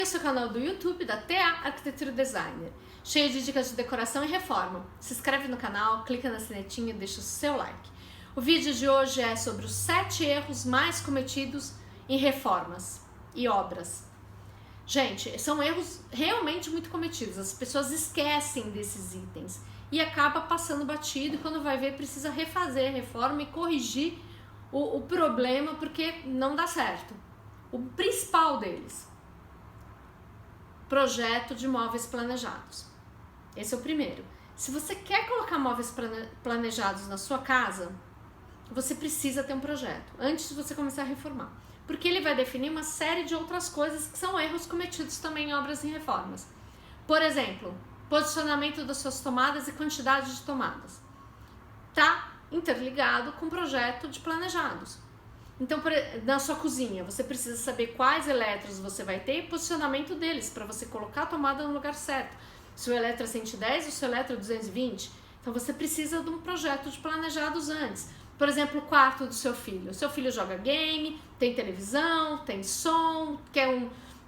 Esse é o canal do YouTube da TA Arquitetura Designer, cheio de dicas de decoração e reforma. Se inscreve no canal, clica na sinetinha e deixa o seu like. O vídeo de hoje é sobre os 7 erros mais cometidos em reformas e obras. Gente, são erros realmente muito cometidos, as pessoas esquecem desses itens e acaba passando batido e quando vai ver precisa refazer a reforma e corrigir o problema porque não dá certo. O principal deles: projeto de móveis planejados. Esse é o primeiro. Se você quer colocar móveis planejados na sua casa, você precisa ter um projeto antes de você começar a reformar, porque ele vai definir uma série de outras coisas que são erros cometidos também em obras e reformas. Por exemplo, posicionamento das suas tomadas e quantidade de tomadas. Tá interligado com o projeto de planejados. Então, na sua cozinha, você precisa saber quais eletros você vai ter e posicionamento deles, para você colocar a tomada no lugar certo. Se o eletro é 110 ou se o eletro é 220. Então, você precisa de um projeto de planejados antes. Por exemplo, o quarto do seu filho. O seu filho joga game, tem televisão, tem som,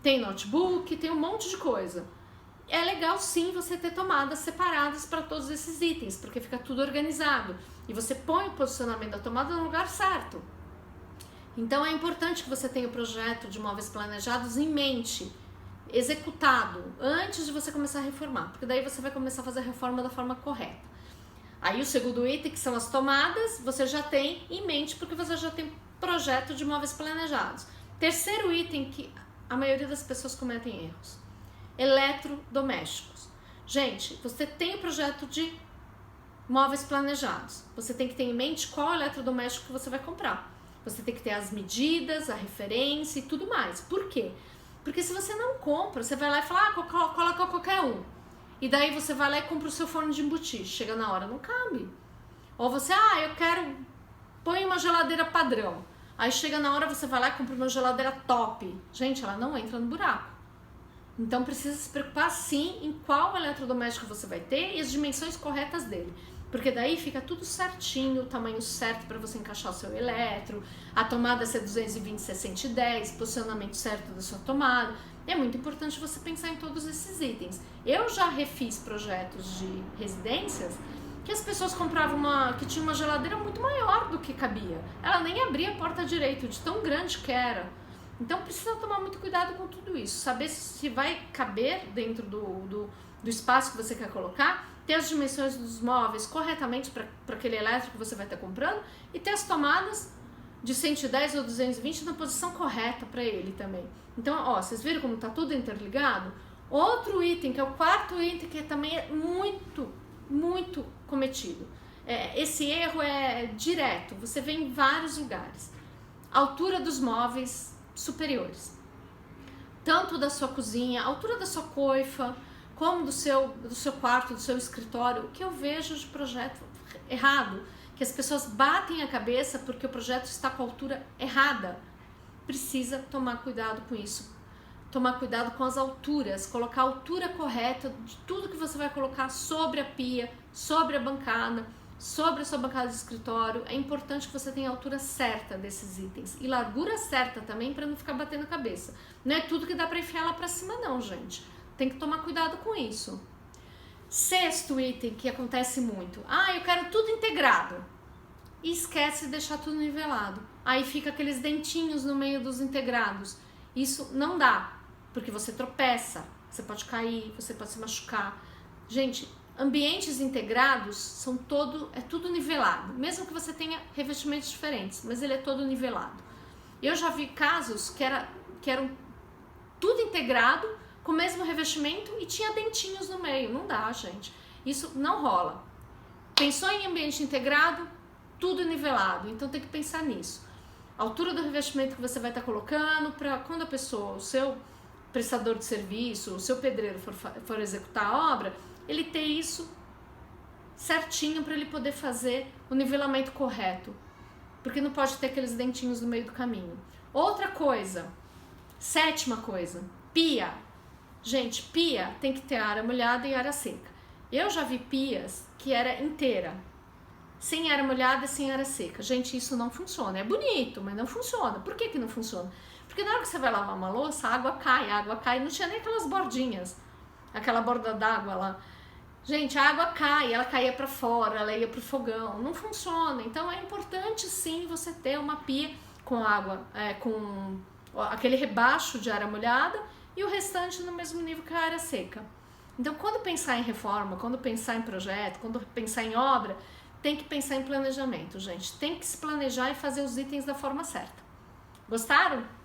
tem notebook, tem um monte de coisa. É legal sim você ter tomadas separadas para todos esses itens, porque fica tudo organizado. E você põe o posicionamento da tomada no lugar certo. Então é importante que você tenha o projeto de móveis planejados em mente, executado, antes de você começar a reformar, porque daí você vai começar a fazer a reforma da forma correta. Aí o segundo item, que são as tomadas, você já tem em mente, porque você já tem projeto de móveis planejados. Terceiro item que a maioria das pessoas cometem erros: eletrodomésticos. Gente, você tem o projeto de móveis planejados, você tem que ter em mente qual eletrodoméstico que você vai comprar. Você tem que ter as medidas, a referência e tudo mais. Por quê? Porque se você não compra, você vai lá e fala, coloca qualquer um. E daí você vai lá e compra o seu forno de embutir. Chega na hora, não cabe. Ou você, eu quero, põe uma geladeira padrão. Aí chega na hora, você vai lá e compra uma geladeira top. Gente, ela não entra no buraco. Então precisa se preocupar sim em qual eletrodoméstico você vai ter e as dimensões corretas dele. Porque daí fica tudo certinho, o tamanho certo para você encaixar o seu eletro, a tomada ser 220, 110, posicionamento certo da sua tomada. É muito importante você pensar em todos esses itens. Eu já refiz projetos de residências que as pessoas compravam que tinha uma geladeira muito maior do que cabia. Ela nem abria a porta direito, de tão grande que era. Então precisa tomar muito cuidado com tudo isso, saber se vai caber dentro do espaço que você quer colocar, ter as dimensões dos móveis corretamente para aquele elétrico que você vai estar comprando e ter as tomadas de 110 ou 220 na posição correta para ele também. Então, vocês viram como está tudo interligado? Outro item, que é o quarto item, que também é muito, muito cometido. Esse erro é direto, você vê em vários lugares. Altura dos móveis superiores. Tanto da sua cozinha, altura da sua coifa, como do seu quarto, do seu escritório. O que eu vejo de projeto errado, que as pessoas batem a cabeça porque o projeto está com a altura errada. Precisa tomar cuidado com isso, tomar cuidado com as alturas, colocar a altura correta de tudo que você vai colocar sobre a pia, sobre a bancada, sobre a sua bancada de escritório. É importante que você tenha a altura certa desses itens e largura certa também, para não ficar batendo a cabeça. Não é tudo que dá para enfiar lá para cima não, gente. Tem que tomar cuidado com isso. Sexto item que acontece muito: eu quero tudo integrado. E esquece de deixar tudo nivelado. Aí fica aqueles dentinhos no meio dos integrados. Isso não dá, porque você tropeça, você pode cair, você pode se machucar. Gente, ambientes integrados é tudo nivelado, mesmo que você tenha revestimentos diferentes, mas ele é todo nivelado. Eu já vi casos que eram tudo integrado, com o mesmo revestimento e tinha dentinhos no meio. Não dá, gente. Isso não rola. Pensou em ambiente integrado, tudo nivelado. Então tem que pensar nisso. A altura do revestimento que você vai estar colocando, para quando o seu prestador de serviço, o seu pedreiro for executar a obra, ele ter isso certinho para ele poder fazer o nivelamento correto. Porque não pode ter aqueles dentinhos no meio do caminho. Outra coisa, sétima coisa, pia. Gente, pia tem que ter área molhada e área seca. Eu já vi pias que era inteira, sem área molhada e sem área seca. Gente, isso não funciona. É bonito, mas não funciona. Por que não funciona? Porque na hora que você vai lavar uma louça, a água cai, não tinha nem aquelas bordinhas, aquela borda d'água lá. Gente, a água cai, ela caía para fora, ela ia pro fogão, não funciona. Então é importante sim você ter uma pia com água, com aquele rebaixo de área molhada e o restante no mesmo nível que a área seca. Então quando pensar em reforma, quando pensar em projeto, quando pensar em obra, tem que pensar em planejamento, gente. Tem que se planejar e fazer os itens da forma certa. Gostaram?